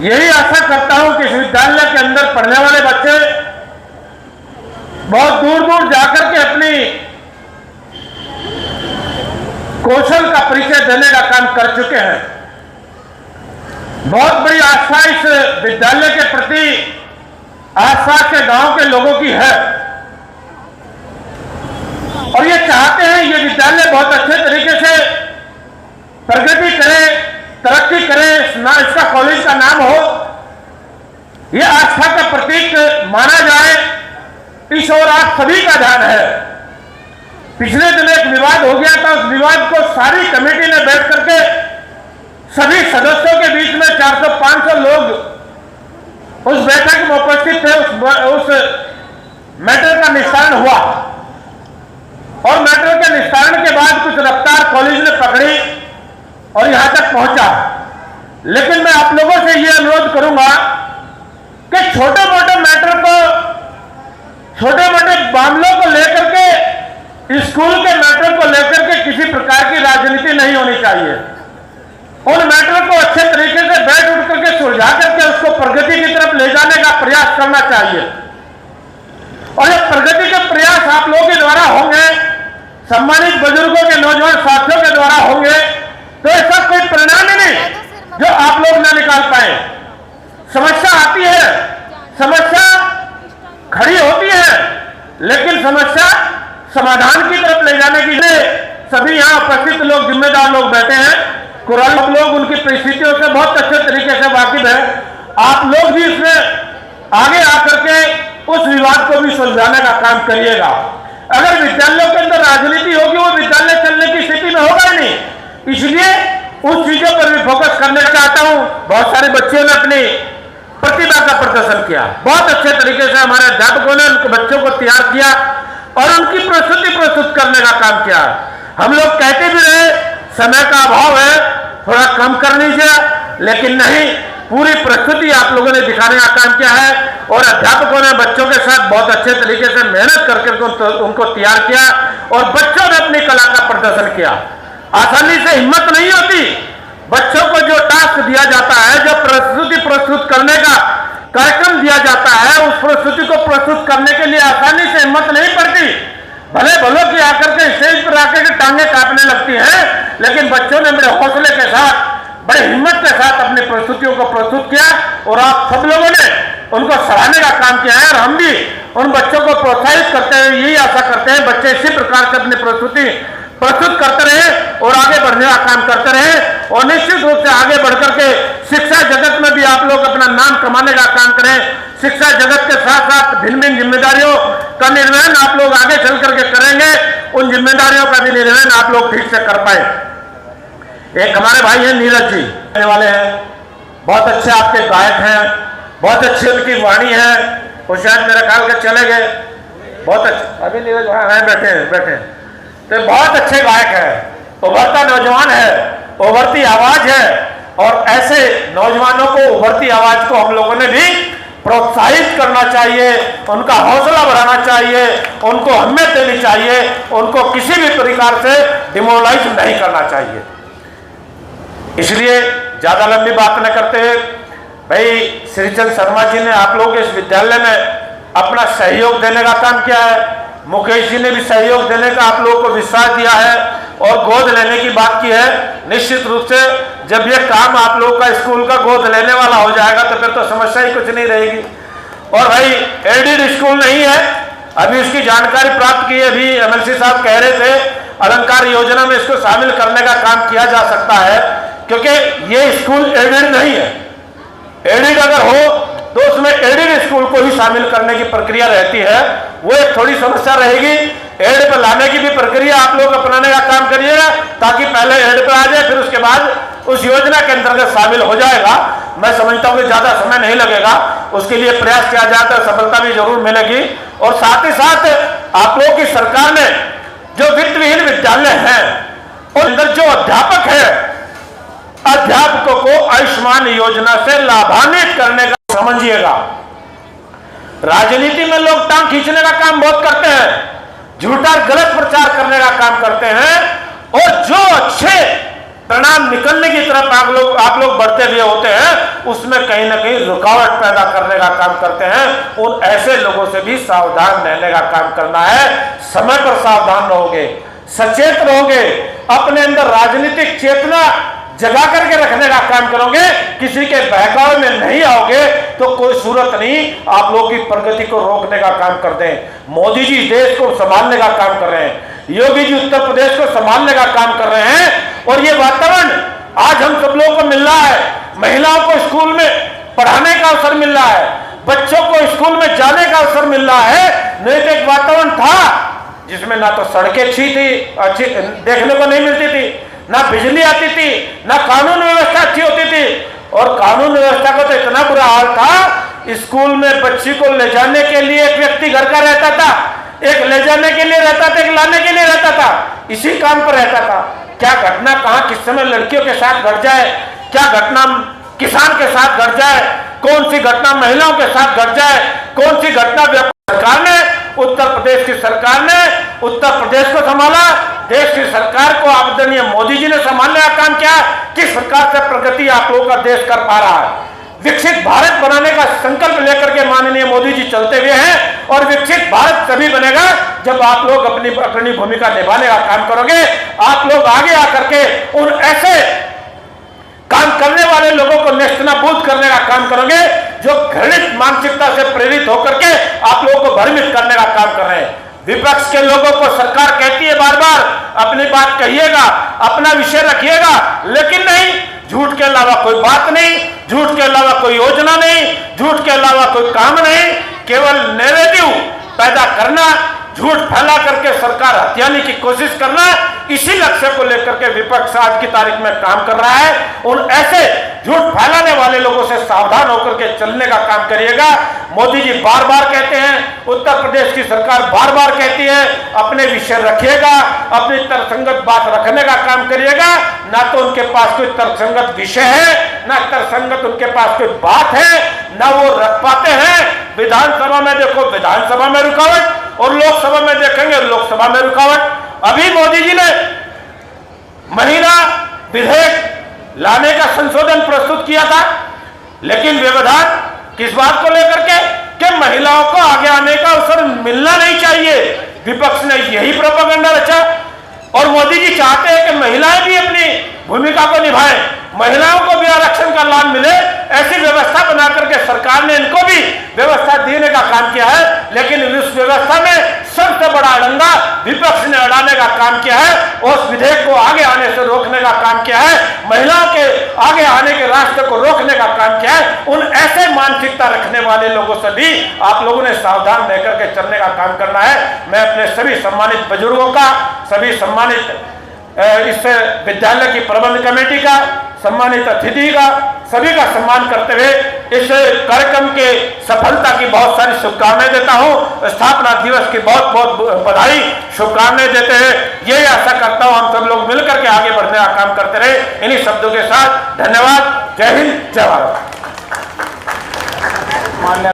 यही आशा करता हूं कि इस विद्यालय के अंदर पढ़ने वाले बच्चे बहुत दूर दूर जाकर के अपनी कौशल का परिचय देने का काम कर चुके हैं। बहुत बड़ी आस्था इस विद्यालय के प्रति आसपास के गांव के लोगों की है और ये चाहते हैं ये विद्यालय बहुत अच्छे तरीके से प्रगति करे, तरक्की करे, इसका कॉलेज का नाम हो, ये आस्था का प्रतीक माना जाए, इस ओर आज सभी का ध्यान है। पिछले दिन एक विवाद हो गया था, उस विवाद को सारी कमेटी ने बैठ करके सभी सदस्यों के बीच में 400-500 लोग उस बैठक में उपस्थित थे। उस मैटर का निस्तारण हुआ और मैटर के निस्तारण के बाद कुछ रफ्तार कॉलेज ने पकड़ी और यहां तक पहुंचा। लेकिन मैं आप लोगों से यह अनुरोध करूंगा कि छोटे मोटे मैटर को, छोटे मोटे मामलों को लेकर के, स्कूल के मैटर को लेकर के किसी प्रकार की राजनीति नहीं होनी चाहिए। उन मैटर को अच्छे तरीके से बैठ उठ करके सुलझा करके उसको प्रगति की तरफ ले जाने का प्रयास करना चाहिए और ये प्रगति के प्रयास आप लोगों के द्वारा होंगे, सम्मानित बुजुर्गों के नौजवान साथियों के द्वारा होंगे, तो ऐसा कोई परिणाम ही नहीं जो आप लोग ना निकाल पाए। समस्या आती है, समस्या खड़ी होती है, लेकिन समस्या समाधान की तरफ ले जाने के लिए सभी यहाँ उपस्थित लोग, जिम्मेदार लोग बैठे हैं, कुरान लोग उनकी परिस्थितियों से बहुत अच्छे तरीके से वाकिफ है। आप लोग भी इसमें आगे आकर के उस विवाद को भी सुलझाने का काम करिएगा। अगर विद्यालयों के अंदर राजनीति होगी, वो विद्यालय चलने की स्थिति में होगा ही नहीं। इसलिए उन चीजों पर भी फोकस करना चाहता हूं। बहुत सारे बच्चों ने अपनी प्रतिभा का प्रदर्शन किया, बहुत अच्छे तरीके से हमारे अध्यापकों ने उनके बच्चों को तैयार किया और उनकी प्रस्तुति प्रस्तुत करने का काम किया। हम लोग कहते भी रहे समय का अभाव है, थोड़ा कम कर लीजिए, लेकिन नहीं, पूरी प्रस्तुति आप लोगों ने दिखाने का काम किया है और अध्यापकों ने बच्चों के साथ बहुत अच्छे तरीके से मेहनत करके उनको तैयार किया और बच्चों ने अपनी कला का प्रदर्शन किया। आसानी से हिम्मत नहीं होती। बच्चों को जो टास्क दिया जाता है, जो प्रस्तुति प्रस्तुत करने का कार्यक्रम दिया जाता है, उस प्रस्तुति को प्रस्तुत करने के लिए आसानी से हिम्मत नहीं पड़ती। भले भलों की आकर के स्टेज पर आकर के टांगे कांपने लगती हैं, लेकिन बच्चों ने बड़े हौसले के साथ, बड़े हिम्मत के साथ अपनी प्रस्तुतियों को प्रस्तुत किया और आप सब लोगों ने उनको सराहने का काम किया है और हम भी उन बच्चों को प्रोत्साहित करते हैं। यही आशा करते हैं बच्चे इसी प्रकार से अपनी प्रस्तुति प्रस्तुत करते रहे और आगे बढ़ने का काम करते रहे और निश्चित रूप से आगे बढ़कर के शिक्षा जगत में भी आप लोग अपना नाम कमाने का काम करें। शिक्षा जगत के साथ साथ भिन्न भिन्न जिम्मेदारियों का निर्वहन आप लोग आगे चल करके करेंगे, उन जिम्मेदारियों का भी निर्वहन आप लोग ठीक से कर पाए। एक हमारे भाई हैं नीरज जी, आने वाले हैं, बहुत अच्छे आपके गायक हैं, बहुत अच्छी उनकी वाणी है, वो शायद मेरे ख्याल के चले गए, बहुत अच्छे, अभी नीरज हैं, बैठे तो बहुत अच्छे गायक है, उभरता नौजवान है, उभरती आवाज है और ऐसे नौजवानों को, उभरती आवाज को हम लोगों ने भी प्रोत्साहित करना चाहिए, उनका हौसला बढ़ाना चाहिए, उनको अहमियत देनी चाहिए, उनको किसी भी प्रकार से डिमोरलाइज नहीं करना चाहिए। इसलिए ज्यादा लंबी बात न करते हुए, भाई श्रीचंद शर्मा जी ने आप लोग इस विद्यालय में अपना सहयोग देने का काम किया है, मुकेश जी ने भी सहयोग देने का आप लोगों को विश्वास दिया है और गोद लेने की बात की है। निश्चित रूप से जब ये काम आप लोगों का स्कूल का गोद लेने वाला हो जाएगा तो फिर तो समस्या ही कुछ नहीं रहेगी। और भाई एडेड स्कूल नहीं है, अभी उसकी जानकारी प्राप्त की है, अभी एमएलसी साहब कह रहे थे अलंकार योजना में इसको शामिल करने का काम किया जा सकता है, क्योंकि ये स्कूल एडेड नहीं है। एडेड अगर हो तो उसमें एडेड स्कूल को ही शामिल करने की प्रक्रिया रहती है, वो एक थोड़ी समस्या रहेगी। एड पर लाने की भी प्रक्रिया आप लोग अपनाने का काम करिएगा ताकि पहले एड पर आ जाए, फिर उसके बाद उस योजना के अंतर्गत शामिल हो जाएगा। मैं समझता हूं कि ज्यादा समय नहीं लगेगा, उसके लिए प्रयास किया जाए तो सफलता भी जरूर मिलेगी। और साथ ही साथ आप लोगों की सरकार ने जो वित्तविहीन विद्यालय है और अंदर जो अध्यापक है, अध्यापकों को आयुष्मान योजना से लाभान्वित करने का समझिएगा। राजनीति में लोग टांग खींचने का काम बहुत करते हैं, झूठा गलत प्रचार करने का काम करते हैं और जो अच्छे परिणाम निकलने की तरफ आप लोग बढ़ते हुए होते हैं, उसमें कहीं ना कहीं रुकावट पैदा करने का काम करते हैं। उन ऐसे लोगों से भी सावधान रहने का काम करना है। समय पर सावधान रहोगे, सचेत रहोगे, अपने अंदर राजनीतिक चेतना जगा करके रखने का काम करोगे, किसी के बहकावे में नहीं आओगे तो कोई सूरत नहीं आप लोगों की प्रगति को रोकने का काम कर दें। मोदी जी देश को संभालने का काम कर रहे हैं, योगी जी उत्तर प्रदेश को संभालने का काम कर रहे हैं, और ये वातावरण आज हम सब लोगों को मिल रहा है। महिलाओं को स्कूल में पढ़ाने का अवसर मिल रहा है, बच्चों को स्कूल में जाने का अवसर मिल रहा है। नहीं तो एक वातावरण था जिसमें ना तो सड़कें अच्छी देखने को नहीं मिलती थी, ना बिजली आती थी, ना कानून व्यवस्था अच्छी होती थी। और कानून व्यवस्था का तो इतना बुरा हाल था, स्कूल में बच्ची को ले जाने के लिए एक व्यक्ति घर का रहता था, एक ले जाने के लिए रहता था, एक लाने के लिए रहता था, इसी काम पर रहता था। क्या घटना कहां किस समय लड़कियों के साथ घट जाए, क्या घटना किसान के साथ घट जाए, कौन सी घटना महिलाओं के साथ घट जाए, कौन सी घटना सरकार ने, उत्तर प्रदेश की सरकार ने उत्तर प्रदेश को संभाला, देश की सरकार को आदरणीय मोदी जी ने संभालने का काम किया। किस प्रकार से प्रगति आप लोगों का देश कर पा रहा है। विकसित भारत बनाने का संकल्प लेकर के माननीय मोदी जी चलते हुए हैं, और विकसित भारत तभी बनेगा जब आप लोग अपनी भूमिका निभाने का काम करोगे। आप लोग आगे आकर के उन ऐसे काम करने वाले लोगों को नेस्तनाबूद करने का काम करोगे जो घृणित मानसिकता से प्रेरित होकर के आप लोगों को भ्रमित करने का काम कर रहे हैं। विपक्ष के लोगों को सरकार कहती है बार बार अपनी बात कहिएगा, अपना विषय रखिएगा, लेकिन नहीं, झूठ के अलावा कोई बात नहीं, झूठ के अलावा कोई योजना नहीं, झूठ के अलावा कोई काम नहीं, केवल नैरेटिव पैदा करना, झूठ फैला करके सरकार हथियाने की कोशिश करना, इसी लक्ष्य को लेकर के विपक्ष आज की तारीख में काम कर रहा है। उन ऐसे झूठ फैलाने वाले लोगों से सावधान होकर के चलने का काम करिएगा। मोदी जी बार बार कहते हैं, उत्तर प्रदेश की सरकार बार बार कहती है, अपने विषय रखिएगा, अपनी तर्कसंगत बात रखने का काम करिएगा। ना तो उनके पास कोई तर्कसंगत विषय है, ना तर्कसंगत उनके पास कोई बात है, ना वो रख पाते हैं। विधानसभा में देखो विधानसभा में रुकावट, और लोकसभा में देखेंगे लोकसभा में रुकावट। अभी मोदी जी ने महिला विधेयक लाने का संशोधन प्रस्तुत किया था, लेकिन व्यवधान किस बात को लेकर के कि महिलाओं को आगे आने का अवसर मिलना नहीं चाहिए। विपक्ष ने यही प्रोपेगेंडा रचा, और मोदी जी चाहते हैं कि महिलाएं भी अपनी भूमिका को निभाएं, महिलाओं को भी आरक्षण का लाभ मिले। ऐसी व्यवस्था बना करके सरकार ने इनको भी व्यवस्था देने का काम किया है, लेकिन इस व्यवस्था में सबसे बड़ा अड़ंगा विपक्ष ने अड़ाने का काम किया है, उस विधेयक को आगे आने से रोकने का काम किया है, महिलाओं के आगे आने के रास्ते को रोकने का काम किया है। उन ऐसे मानसिकता रखने वाले लोगों से भी आप लोगों ने सावधान रह करके चलने का काम करना है। मैं अपने सभी सम्मानित बुजुर्गों का, सभी सम्मानित इस विद्यालय की प्रबंध कमेटी का, सम्मानित अतिथि का, सभी का सम्मान करते हुए इस कार्यक्रम के सफलता की बहुत सारी शुभकामनाएं देता हूं। स्थापना दिवस की बहुत बहुत बधाई, शुभकामनाएं देते हुए यही आशा करता हूं हम सब लोग मिलकर के आगे बढ़ने का काम करते रहे। इन्हीं शब्दों के साथ धन्यवाद। जय हिंद, जय भारत।